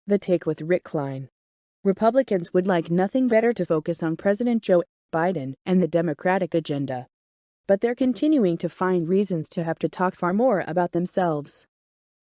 The Take with Rick Klein. Republicans would like nothing better to focus on President Joe Biden and the Democratic agenda. But they're continuing to find reasons to have to talk far more about themselves.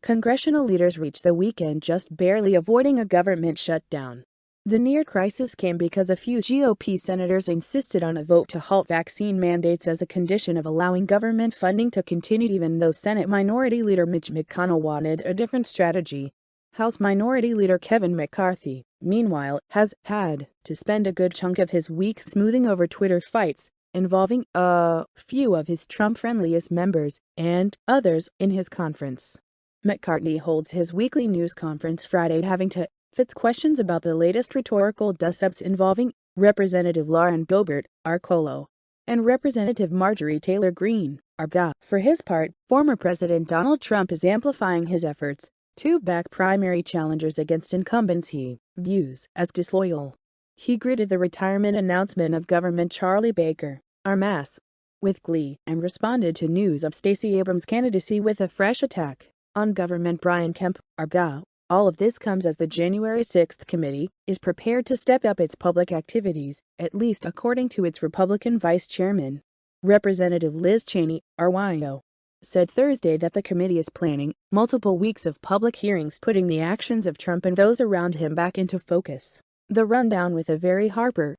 Congressional leaders reached the weekend just barely avoiding a government shutdown. The near crisis came because a few GOP senators insisted on a vote to halt vaccine mandates as a condition of allowing government funding to continue, even though Senate Minority Leader Mitch McConnell wanted a different strategy. House Minority Leader Kevin McCarthy, meanwhile, has had to spend a good chunk of his week smoothing over Twitter fights involving a few of his Trump-friendliest members and others in his conference. McCarthy holds his weekly news conference Friday, having to fits questions about the latest rhetorical dust-ups involving Representative Lauren Boebert, Arcolo, and Representative Marjorie Taylor Greene, Arga. For his part, former President Donald Trump is amplifying his efforts to back primary challengers against incumbents he views as disloyal. He greeted the retirement announcement of Government Charlie Baker, Armas, with glee and responded to news of Stacey Abrams' candidacy with a fresh attack on Government Brian Kemp, Arga. All of this comes as the January 6th committee is prepared to step up its public activities, at least according to its Republican vice chairman. Representative Liz Cheney, RYO, said Thursday that the committee is planning multiple weeks of public hearings, putting the actions of Trump and those around him back into focus. The rundown with a very Harper.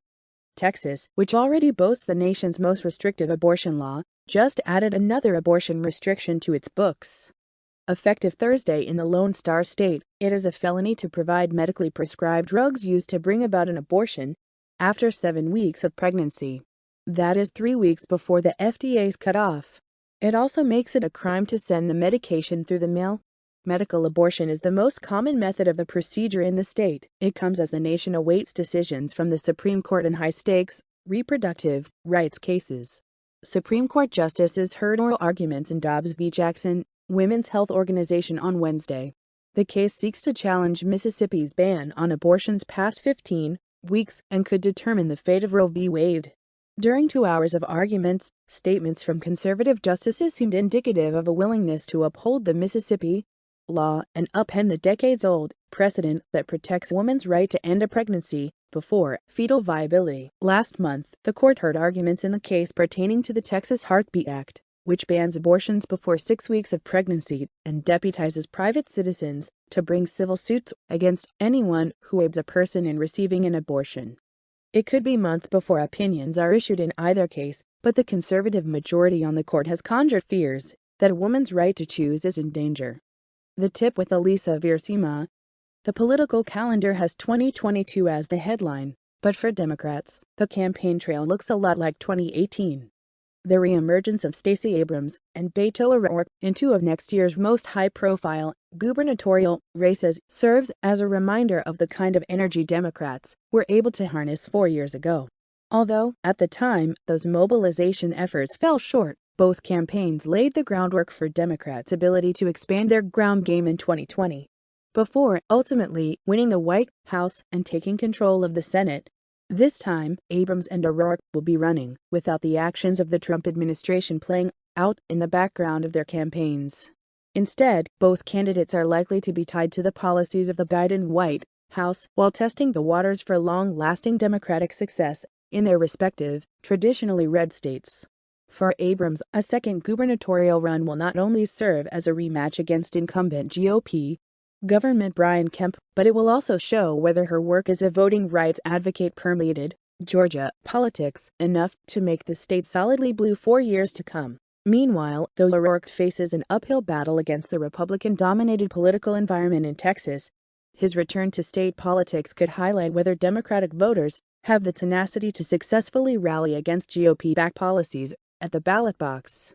Texas, which already boasts the nation's most restrictive abortion law, just added another abortion restriction to its books. Effective Thursday in the Lone Star State, it is a felony to provide medically prescribed drugs used to bring about an abortion after 7 weeks of pregnancy. That is 3 weeks before the FDA's cutoff. It also makes it a crime to send the medication through the mail. Medical abortion is the most common method of the procedure in the state. It comes as the nation awaits decisions from the Supreme Court in high-stakes reproductive rights cases. Supreme Court justices heard oral arguments in Dobbs v. Jackson, Women's Health Organization, on Wednesday. The case seeks to challenge Mississippi's ban on abortions past 15 weeks and could determine the fate of Roe v. Wade. During 2 hours of arguments, statements from conservative justices seemed indicative of a willingness to uphold the Mississippi law and upend the decades-old precedent that protects a woman's right to end a pregnancy before fetal viability. Last month, the court heard arguments in the case pertaining to the Texas Heartbeat Act, which bans abortions before 6 weeks of pregnancy and deputizes private citizens to bring civil suits against anyone who aids a person in receiving an abortion. It could be months before opinions are issued in either case, but the conservative majority on the court has conjured fears that a woman's right to choose is in danger. The Tip with Elisa Virsima. The political calendar has 2022 as the headline, but for Democrats, the campaign trail looks a lot like 2018. The reemergence of Stacey Abrams and Beto O'Rourke in 2 of next year's most high-profile gubernatorial races serves as a reminder of the kind of energy Democrats were able to harness 4 years ago. Although, at the time, those mobilization efforts fell short, both campaigns laid the groundwork for Democrats' ability to expand their ground game in 2020, before ultimately winning the White House and taking control of the Senate. This time, Abrams and O'Rourke will be running without the actions of the Trump administration playing out in the background of their campaigns. Instead, both candidates are likely to be tied to the policies of the Biden White House while testing the waters for long-lasting Democratic success in their respective, traditionally red states. For Abrams, a second gubernatorial run will not only serve as a rematch against incumbent GOP Government Brian Kemp, but it will also show whether her work as a voting rights advocate permeated Georgia politics enough to make the state solidly blue for years to come. Meanwhile, though O'Rourke faces an uphill battle against the Republican-dominated political environment in Texas, his return to state politics could highlight whether Democratic voters have the tenacity to successfully rally against GOP-backed policies at the ballot box.